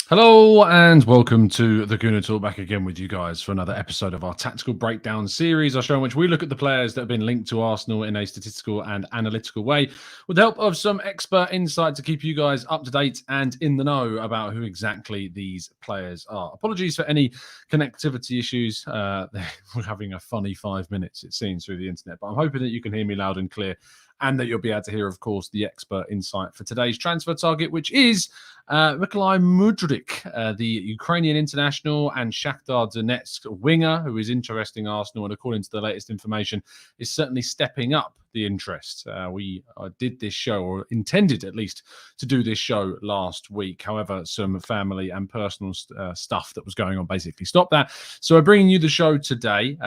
Hello and welcome to the Gooner Talk, back again with you guys for another episode of our tactical breakdown series, our show in which we look at the players that have been linked to Arsenal in a statistical and analytical way with the help of some expert insight to keep you guys up to date and in the know about who exactly these players are. Apologies for any connectivity issues. We're having a funny 5 minutes, it seems, through the internet, but I'm hoping that you can hear me loud and clear and that you'll be able to hear, of course, the expert insight for today's transfer target, which is Mykhaylo Mudryk, the Ukrainian international and Shakhtar Donetsk winger, who is interesting Arsenal, and according to the latest information, is certainly stepping up the interest. We did this show, or intended at least to do this show last week. However, some family and personal stuff that was going on basically stopped that. So we're bringing you the show today.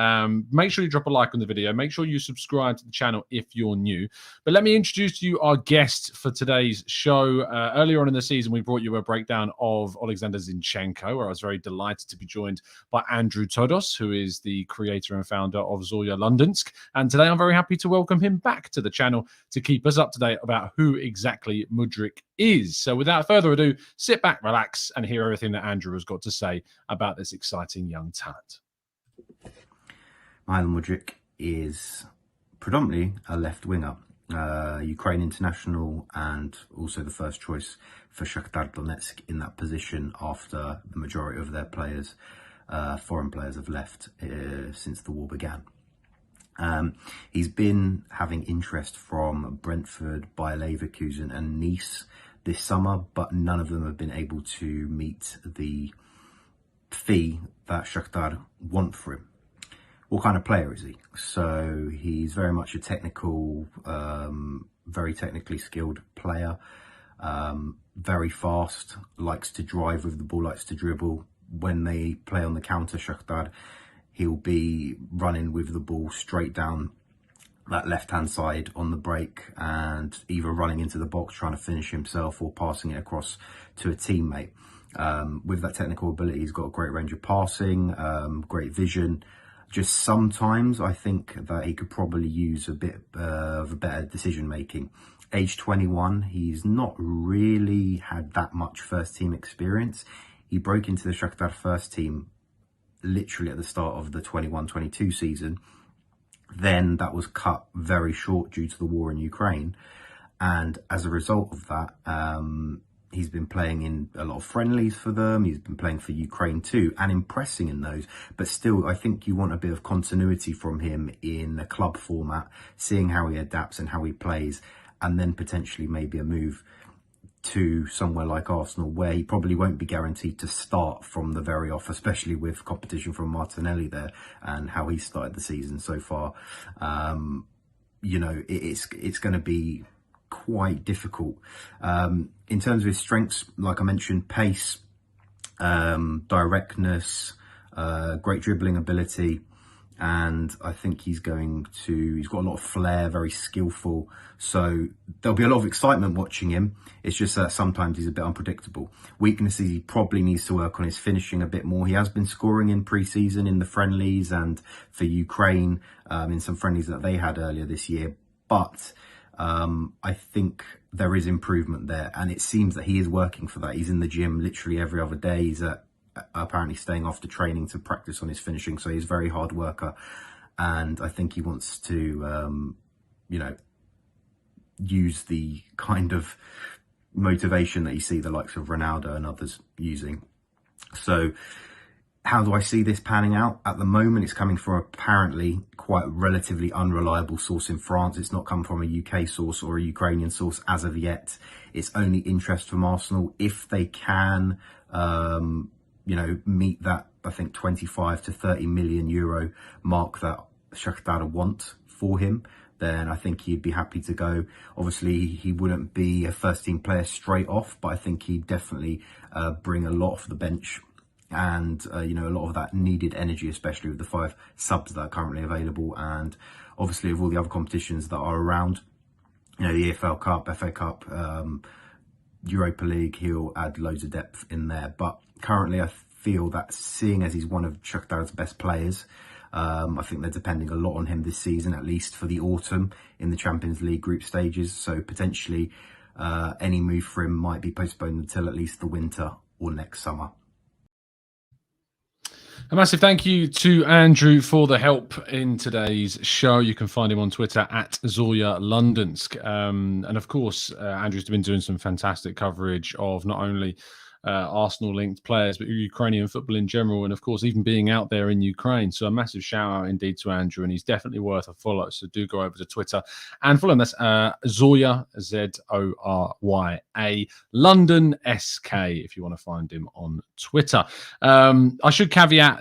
Make sure you drop a like on the video. Make sure you subscribe to the channel if you're new. But let me introduce to you our guest for today's show. Earlier on in the season, we brought you a breakdown of Alexander Zinchenko, where I was very delighted to be joined by Andrew Todos, who is the creator and founder of Zorya Londonsk. And today I'm very happy to welcome him back to the channel to keep us up to date about who exactly Mudryk is. So without further ado, sit back, relax, and hear everything that Andrew has got to say about this exciting young talent. Mykhaylo Mudryk is predominantly a left winger. Ukraine international and also the first choice for Shakhtar Donetsk in that position after the majority of their players, foreign players, have left since the war began. He's been having interest from Brentford, Bayer Leverkusen and Nice this summer, but none of them have been able to meet the fee that Shakhtar want for him. What kind of player is he? So he's very much a technical, very technically skilled player, very fast, likes to drive with the ball, likes to dribble. When they play on the counter, Shakhtar, he'll be running with the ball straight down that left-hand side on the break and either running into the box trying to finish himself or passing it across to a teammate. With that technical ability, he's got a great range of passing, great vision. Just sometimes I think that he could probably use a bit of a better decision making. Age 21, he's not really had that much first team experience. He broke into the Shakhtar first team literally at the start of the 21-22 season. Then that was cut very short due to the war in Ukraine. And as a result of that, he's been playing in a lot of friendlies for them. He's been playing for Ukraine too and impressing in those. But still, I think you want a bit of continuity from him in a club format, seeing how he adapts and how he plays, and then potentially maybe a move to somewhere like Arsenal, where he probably won't be guaranteed to start from the very off, especially with competition from Martinelli there and how he started the season so far. It's going to be quite difficult. In terms of his strengths, like I mentioned, pace, directness, great dribbling ability, and I think he's got a lot of flair, very skillful, so there'll be a lot of excitement watching him. It's just that sometimes he's a bit unpredictable. Weaknesses, he probably needs to work on his finishing a bit more. He has been scoring in pre-season in the friendlies and for Ukraine in some friendlies that they had earlier this year, but I think there is improvement there, and it seems that he is working for that. He's in the gym literally every other day. He's apparently staying after training to practice on his finishing, so he's a very hard worker, and I think he wants to, use the kind of motivation that you see the likes of Ronaldo and others using. So how do I see this panning out? At the moment, it's coming from apparently quite a relatively unreliable source in France. It's not come from a UK source or a Ukrainian source as of yet. It's only interest from Arsenal. If they can, meet that, I think, 25 to 30 million euro mark that Shakhtar want for him, then I think he'd be happy to go. Obviously, he wouldn't be a first-team player straight off, but I think he'd definitely bring a lot off the bench and, a lot of that needed energy, especially with the 5 subs that are currently available. And obviously, with all the other competitions that are around, the EFL Cup, FA Cup, Europa League, he'll add loads of depth in there. But currently, I feel that seeing as he's one of Shakhtar's best players, I think they're depending a lot on him this season, at least for the autumn in the Champions League group stages. So potentially any move for him might be postponed until at least the winter or next summer. A massive thank you to Andrew for the help in today's show. You can find him on Twitter at Zoya Londonsk. And of course, Andrew's been doing some fantastic coverage of not only Arsenal-linked players, but Ukrainian football in general, and of course, even being out there in Ukraine. So a massive shout out indeed to Andrew, and he's definitely worth a follow. So do go over to Twitter and follow him. That's Zoya, Zorya, London SK, if you want to find him on Twitter. I should caveat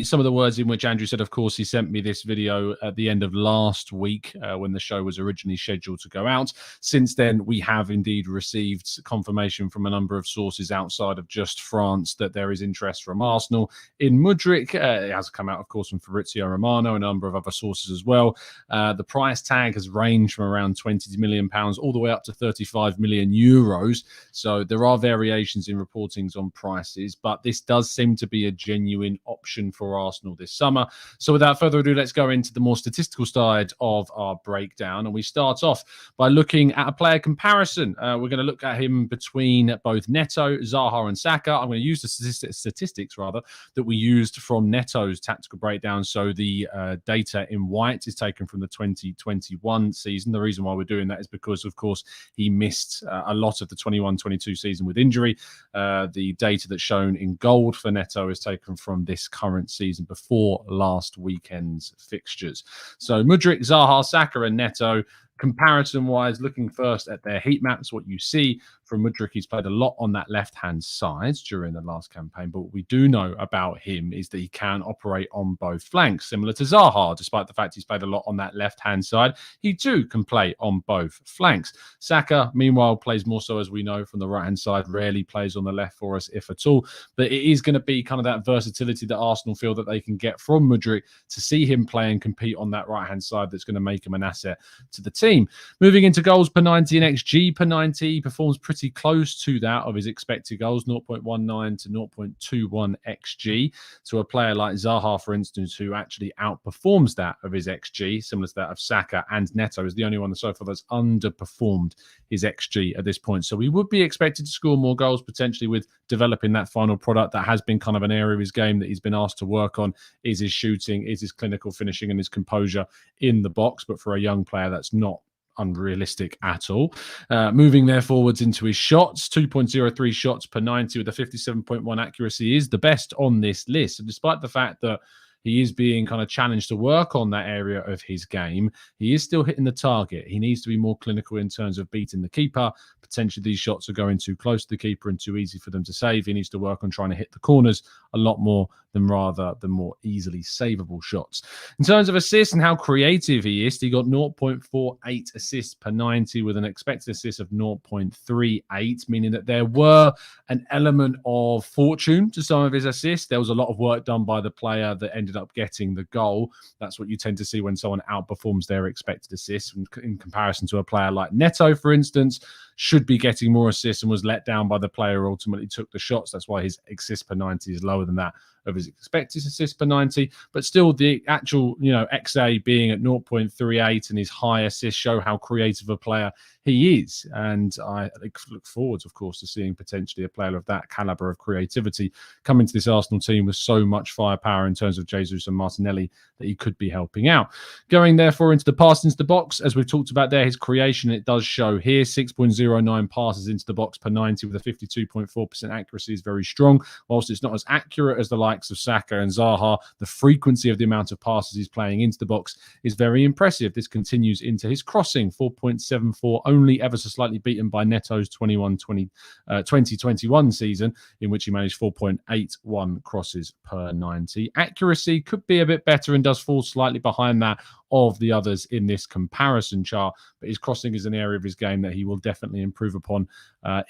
some of the words in which Andrew said. Of course, he sent me this video at the end of last week when the show was originally scheduled to go out. Since then, we have indeed received confirmation from a number of sources outside of just France that there is interest from Arsenal in Mudryk. It has come out, of course, from Fabrizio Romano and a number of other sources as well. The price tag has ranged from around £20 million all the way up to €35 million. So there are variations in reportings on prices, but this does seem to be a genuine option for Arsenal this summer. So without further ado, let's go into the more statistical side of our breakdown. And we start off by looking at a player comparison. We're going to look at him between both Neto, Zaha and Saka. I'm going to use the statistics that we used from Neto's tactical breakdown. So the data in white is taken from the 2021 season. The reason why we're doing that is because, of course, he missed a lot of the 21-22 season with injury. The data that's shown in gold for Neto is taken from this current season before last weekend's fixtures. So Mudryk, Zaha, Saka and Neto, comparison-wise, looking first at their heat maps, what you see from Mudryk, he's played a lot on that left-hand side during the last campaign, but what we do know about him is that he can operate on both flanks, similar to Zaha. Despite the fact he's played a lot on that left-hand side, he too can play on both flanks. Saka, meanwhile, plays more so, as we know, from the right-hand side, rarely plays on the left for us, if at all, but it is going to be kind of that versatility that Arsenal feel that they can get from Mudryk to see him play and compete on that right-hand side that's going to make him an asset to the team. Moving into goals per 90 and XG per 90, he performs pretty close to that of his expected goals, 0.19 to 0.21 XG, to a player like Zaha, for instance, who actually outperforms that of his XG, similar to that of Saka, and Neto is the only one so far that's underperformed his XG at this point. So we would be expected to score more goals, potentially with developing that final product. That has been kind of an area of his game that he's been asked to work on, is his shooting, is his clinical finishing and his composure in the box. But for a young player, that's not unrealistic at all. Moving there forwards into his shots, 2.03 shots per 90 with a 57.1 accuracy is the best on this list. And despite the fact that he is being kind of challenged to work on that area of his game, he is still hitting the target. He needs to be more clinical in terms of beating the keeper. Potentially these shots are going too close to the keeper and too easy for them to save. He needs to work on trying to hit the corners a lot more than rather the more easily savable shots. In terms of assists and how creative he is, he got 0.48 assists per 90 with an expected assist of 0.38, meaning that there were an element of fortune to some of his assists. There was a lot of work done by the player that ended up getting the goal. That's what you tend to see when someone outperforms their expected assists in comparison to a player like Neto, for instance, should be getting more assists and was let down by the player who ultimately took the shots. That's why his assists per 90 is lower than that of his expected assists per 90. But still, the actual, XA being at 0.38 and his high assists show how creative a player he is. And I look forward, of course, to seeing potentially a player of that caliber of creativity come into this Arsenal team with so much firepower in terms of Jesus and Martinelli that he could be helping out. Going therefore into the pass into the box, as we've talked about there, his creation, it does show here, 6.09 passes into the box per 90 with a 52.4% accuracy is very strong. Whilst it's not as accurate as the likes of Saka and Zaha, the frequency of the amount of passes he's playing into the box is very impressive. This continues into his crossing, 4.74, only ever so slightly beaten by Neto's 2021 season, in which he managed 4.81 crosses per 90. Accuracy could be a bit better and does fall slightly behind that of the others in this comparison chart, but his crossing is an area of his game that he will definitely improve upon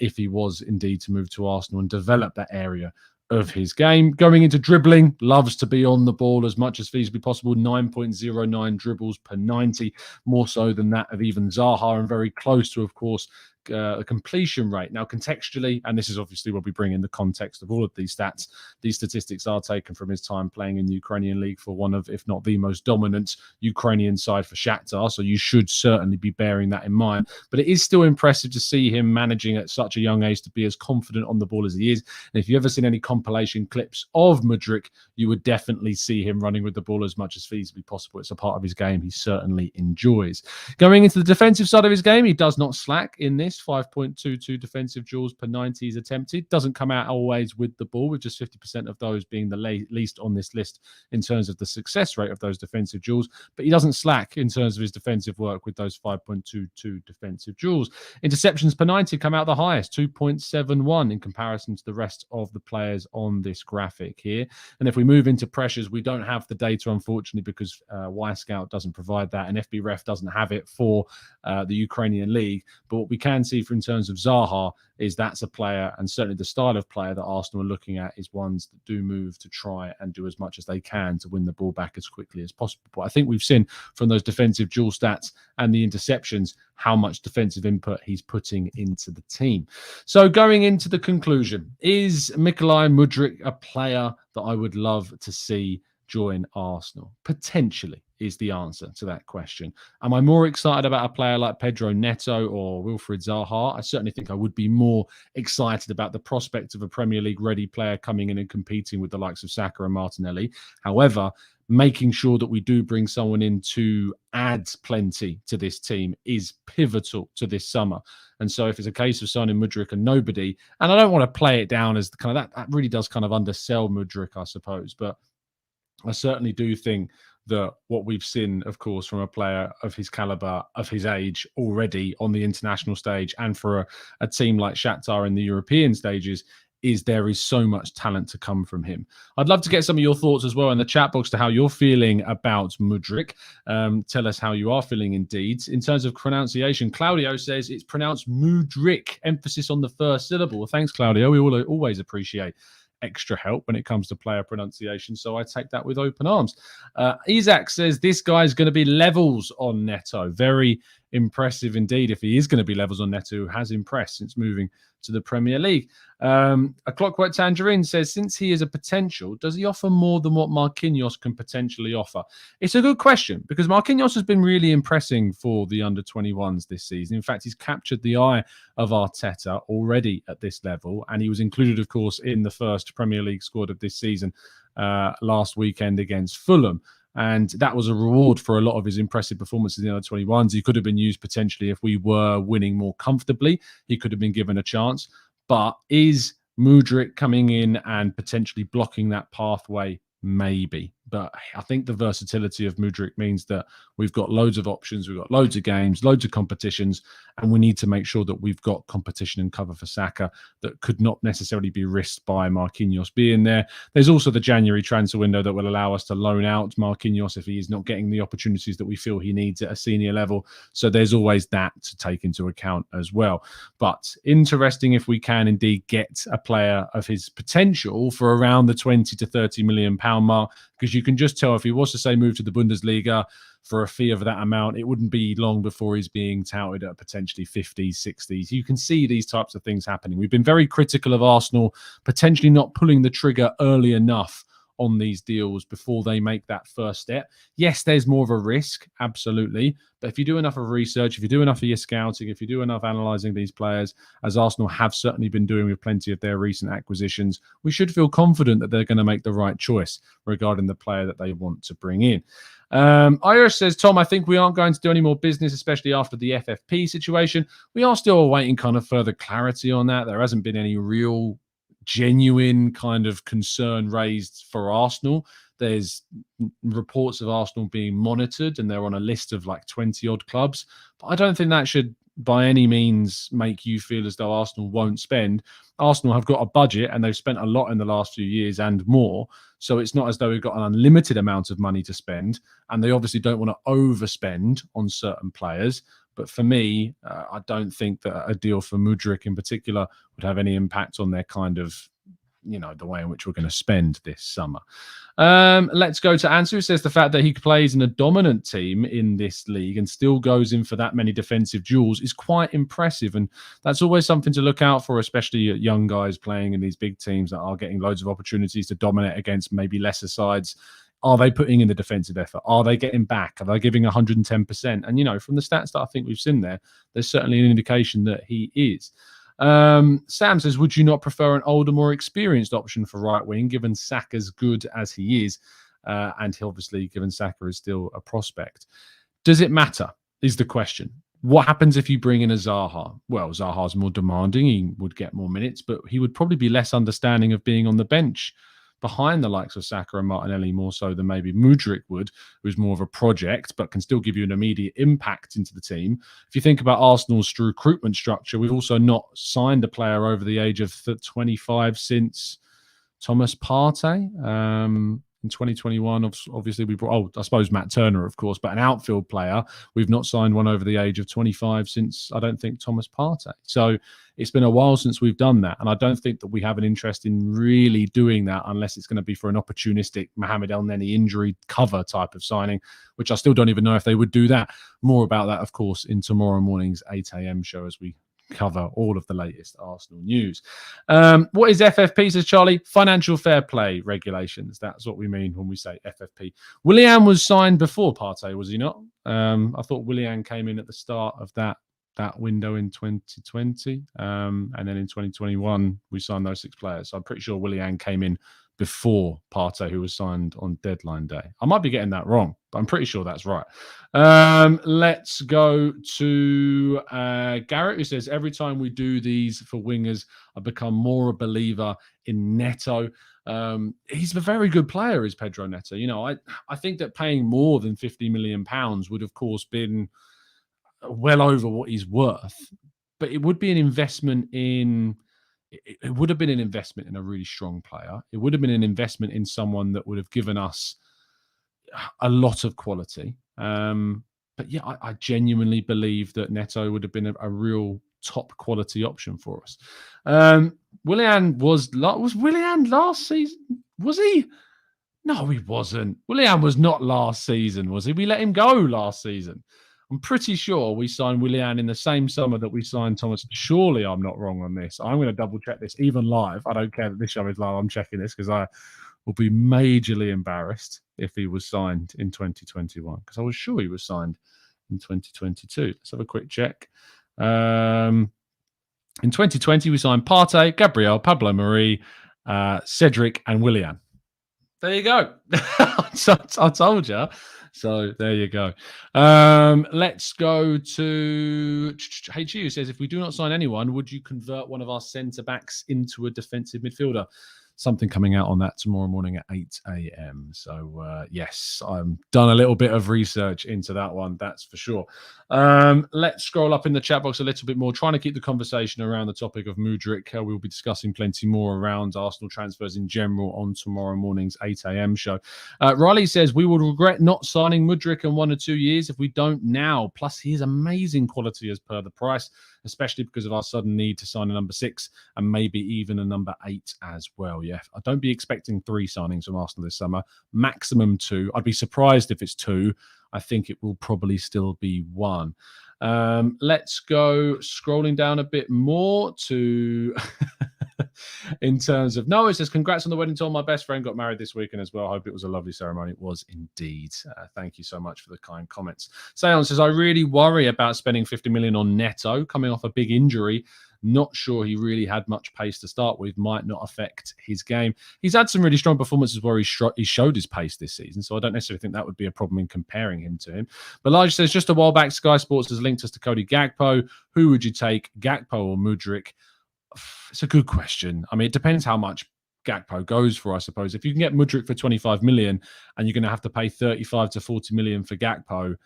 if he was indeed to move to Arsenal and develop that area of his game. Going into dribbling, loves to be on the ball as much as feasibly possible, 9.09 dribbles per 90, more so than that of even Zaha, and very close to, of course, completion rate. Now, contextually, and this is obviously what we bring in the context of all of these stats, these statistics are taken from his time playing in the Ukrainian league for one of, if not the most dominant Ukrainian side for Shakhtar. So you should certainly be bearing that in mind. But it is still impressive to see him managing at such a young age to be as confident on the ball as he is. And if you've ever seen any compilation clips of Mudryk, you would definitely see him running with the ball as much as feasibly possible. It's a part of his game he certainly enjoys. Going into the defensive side of his game, he does not slack in this. 5.22 defensive duels per 90 is attempted. Doesn't come out always with the ball, with just 50% of those being the least on this list in terms of the success rate of those defensive duels. But he doesn't slack in terms of his defensive work with those 5.22 defensive duels. Interceptions per 90 come out the highest, 2.71 in comparison to the rest of the players on this graphic here. And if we move into pressures, we don't have the data, unfortunately, because Y-Scout doesn't provide that and FBref doesn't have it for the Ukrainian league. But what we can see in terms of Zaha is that's a player, and certainly the style of player that Arsenal are looking at is ones that do move to try and do as much as they can to win the ball back as quickly as possible. But I think we've seen from those defensive duel stats and the interceptions how much defensive input he's putting into the team. So going into the conclusion, is Mykhaylo Mudryk a player that I would love to see join Arsenal? Potentially is the answer to that question. Am I more excited about a player like Pedro Neto or Wilfried Zaha? I certainly think I would be more excited about the prospect of a Premier League ready player coming in and competing with the likes of Saka and Martinelli. However, making sure that we do bring someone in to add plenty to this team is pivotal to this summer. And so if it's a case of signing Mudryk and nobody, and I don't want to play it down as kind of that really does kind of undersell Mudryk, I suppose, but I certainly do think that what we've seen, of course, from a player of his caliber, of his age already on the international stage, and for a team like Shakhtar in the European stages, is there is so much talent to come from him. I'd love to get some of your thoughts as well in the chat box to how you're feeling about Mudryk. Tell us how you are feeling indeed. In terms of pronunciation, Claudio says it's pronounced Mudryk, emphasis on the first syllable. Well, thanks, Claudio. We will always appreciate extra help when it comes to player pronunciation, so I take that with open arms. Isaac says this guy's going to be levels on Neto. Very impressive indeed if he is going to be levels on Neto, who has impressed since moving to the Premier League. A Clockwork Tangerine says, since he is a potential, does he offer more than what Marquinhos can potentially offer? It's a good question, because Marquinhos has been really impressing for the under-21s this season. In fact, he's captured the eye of Arteta already at this level, and he was included, of course, in the first Premier League squad of this season last weekend against Fulham. And that was a reward for a lot of his impressive performances in the under-21s. He could have been used potentially if we were winning more comfortably. He could have been given a chance. But is Mudryk coming in and potentially blocking that pathway? Maybe. But I think the versatility of Mudryk means that we've got loads of options, we've got loads of games, loads of competitions, and we need to make sure that we've got competition and cover for Saka that could not necessarily be risked by Marquinhos being there. There's also the January transfer window that will allow us to loan out Marquinhos if he is not getting the opportunities that we feel he needs at a senior level. So there's always that to take into account as well. But interesting if we can indeed get a player of his potential for around the 20 to 30 million pound mark, because you can just tell if he was to say move to the Bundesliga for a fee of that amount, it wouldn't be long before he's being touted at potentially 50s, 60s. You can see these types of things happening. We've been very critical of Arsenal potentially not pulling the trigger early enough on these deals before they make that first step. Yes, there's more of a risk, absolutely. But if you do enough of research, if you do enough of your scouting, if you do enough analysing these players, as Arsenal have certainly been doing with plenty of their recent acquisitions, we should feel confident that they're going to make the right choice regarding the player that they want to bring in. Irish says, Tom, I think we aren't going to do any more business, especially after the FFP situation. We are still awaiting kind of further clarity on that. There hasn't been any real genuine kind of concern raised for Arsenal. There's reports of Arsenal being monitored and they're on a list of like 20 odd clubs. But I don't think that should by any means make you feel as though Arsenal won't spend. Arsenal have got a budget and they've spent a lot in the last few years and more. So it's not as though we've got an unlimited amount of money to spend. And they obviously don't want to overspend on certain players. But for me, I don't think that a deal for Mudryk in particular would have any impact on their kind of the way in which we're going to spend this summer. Let's go to Ansu, who says the fact that he plays in a dominant team in this league and still goes in for that many defensive duels is quite impressive. And that's always something to look out for, especially young guys playing in these big teams that are getting loads of opportunities to dominate against maybe lesser sides. Are they putting in the defensive effort? Are they getting back? Are they giving 110%? And, from the stats that I think we've seen there, there's certainly an indication that he is. Sam says, would you not prefer an older, more experienced option for right wing, given Saka's good as he is? And obviously, given Saka is still a prospect. Does it matter, is the question. What happens if you bring in a Zaha? Well, Zaha's more demanding. He would get more minutes, but he would probably be less understanding of being on the bench behind the likes of Saka and Martinelli, more so than maybe Mudryk would, who's more of a project, but can still give you an immediate impact into the team. If you think about Arsenal's recruitment structure, we've also not signed a player over the age of 25 since Thomas Partey. In 2021, obviously we brought, I suppose Matt Turner, of course, but an outfield player. We've not signed one over the age of 25 since, I don't think, Thomas Partey. So it's been a while since we've done that. And I don't think that we have an interest in really doing that unless it's going to be for an opportunistic Mohamed El Neni injury cover type of signing, which I still don't even know if they would do that. More about that, of course, in tomorrow morning's 8 a.m. show as we cover all of the latest Arsenal news. What is FFP, says Charlie? Financial fair play regulations. That's what we mean when we say FFP. Willian was signed before Partey, was he not? I thought Willian came in at the start of that window in 2020. And then in 2021, we signed those 6 players. So I'm pretty sure Willian came in before Partey, who was signed on deadline day. I might be getting that wrong, but I'm pretty sure that's right. Let's go to Garrett, who says, every time we do these for wingers, I become more a believer in Neto. He's a very good player, is Pedro Neto. I think that paying more than £50 million would, of course, been well over what he's worth, but it would be an investment in... It would have been an investment in a really strong player. It would have been an investment in someone that would have given us a lot of quality. But yeah, I genuinely believe that Neto would have been a real top quality option for us. Willian was Willian last season? Was he? No, he wasn't. Willian was not last season, was he? We let him go last season. I'm pretty sure we signed Willian in the same summer that we signed Thomas. Surely I'm not wrong on this. I'm going to double check this even live. I don't care that this show is live. I'm checking this because I will be majorly embarrassed if he was signed in 2021, because I was sure he was signed in 2022. Let's have a quick check. In 2020, we signed Partey, Gabriel, Pablo Mari, Cedric, and Willian. There you go. I told you. So there you go. Let's go to HU, who says, if we do not sign anyone, would you convert one of our centre-backs into a defensive midfielder? Something coming out on that tomorrow morning at 8 a.m. So, yes, I've done a little bit of research into that one, that's for sure. Let's scroll up in the chat box a little bit more, trying to keep the conversation around the topic of Mudryk. We'll be discussing plenty more around Arsenal transfers in general on tomorrow morning's 8 a.m. show. Riley says, we would regret not signing Mudryk in 1 or 2 years if we don't now. Plus, he is amazing quality as per the price, especially because of our sudden need to sign a number 6 and maybe even a number 8 as well. Yeah, I don't be expecting 3 signings from Arsenal this summer, maximum 2. I'd be surprised if it's 2. I think it will probably still be 1. Let's go scrolling down a bit more to in terms of Noah says, congrats on the wedding, Tom. My best friend got married this weekend as well. I hope it was a lovely ceremony. It was indeed. Thank you so much for the kind comments. Sayon says, I really worry about spending 50 million on Neto coming off a big injury. Not sure he really had much pace to start with. Might not affect his game. He's had some really strong performances where he showed his pace this season, so I don't necessarily think that would be a problem in comparing him to him. But Elijah says, just a while back, Sky Sports has linked us to Cody Gakpo. Who would you take, Gakpo or Mudryk? It's a good question. I mean, it depends how much Gakpo goes for, I suppose. If you can get Mudryk for 25 million and you're going to have to pay 35 to 40 million for Gakpo,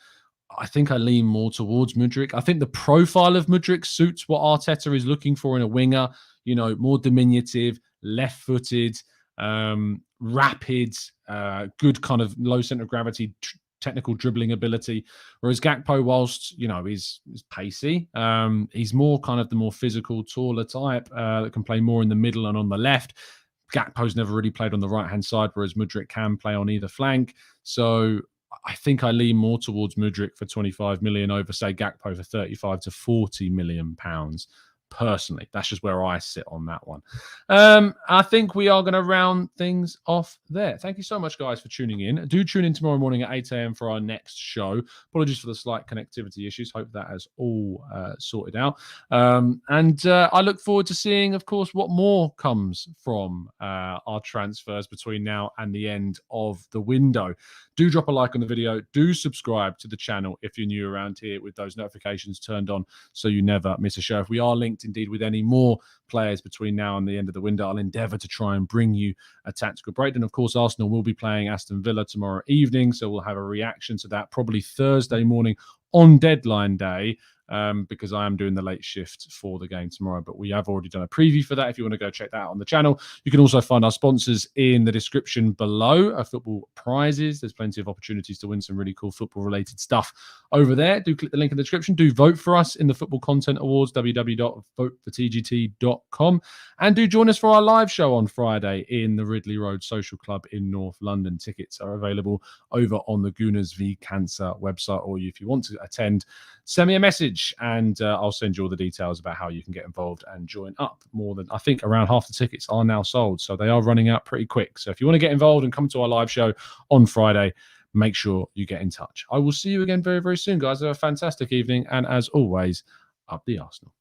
I think I lean more towards Mudryk. I think the profile of Mudryk suits what Arteta is looking for in a winger. You know, more diminutive, left-footed, rapid, good kind of low centre of gravity, technical dribbling ability. Whereas Gakpo, whilst, you know, he's pacey, he's more kind of the more physical, taller type that can play more in the middle and on the left. Gakpo's never really played on the right-hand side, whereas Mudryk can play on either flank. So I think I lean more towards Mudryk for 25 million over, say, Gakpo for 35 to 40 million pounds. Personally, that's just where I sit on that one. I think we are going to round things off there. Thank you so much, guys, for tuning in. Do tune in tomorrow morning at 8 a.m. for our next show. Apologies for the slight connectivity issues. Hope that has all sorted out. And I look forward to seeing, of course, what more comes from our transfers between now and the end of the window. Do drop a like on the video. Do subscribe to the channel if you're new around here with those notifications turned on so you never miss a show. If we are linked indeed with any more players between now and the end of the window, I'll endeavour to try and bring you a tactical breakdown. Of course, Arsenal will be playing Aston Villa tomorrow evening, so we'll have a reaction to that probably Thursday morning on deadline day. Because I am doing the late shift for the game tomorrow. But we have already done a preview for that. If you want to go check that out on the channel, you can also find our sponsors in the description below. Football prizes. There's plenty of opportunities to win some really cool football-related stuff over there. Do click the link in the description. Do vote for us in the Football Content Awards, www.votefortgt.com. And do join us for our live show on Friday in the Ridley Road Social Club in North London. Tickets are available over on the Gooners v Cancer website, or if you want to attend, send me a message and I'll send you all the details about how you can get involved and join up. More than, I think, around half the tickets are now sold, so they are running out pretty quick. So if you want to get involved and come to our live show on Friday, make sure you get in touch. I will see you again very, very soon, guys. Have a fantastic evening, and as always, up the Arsenal.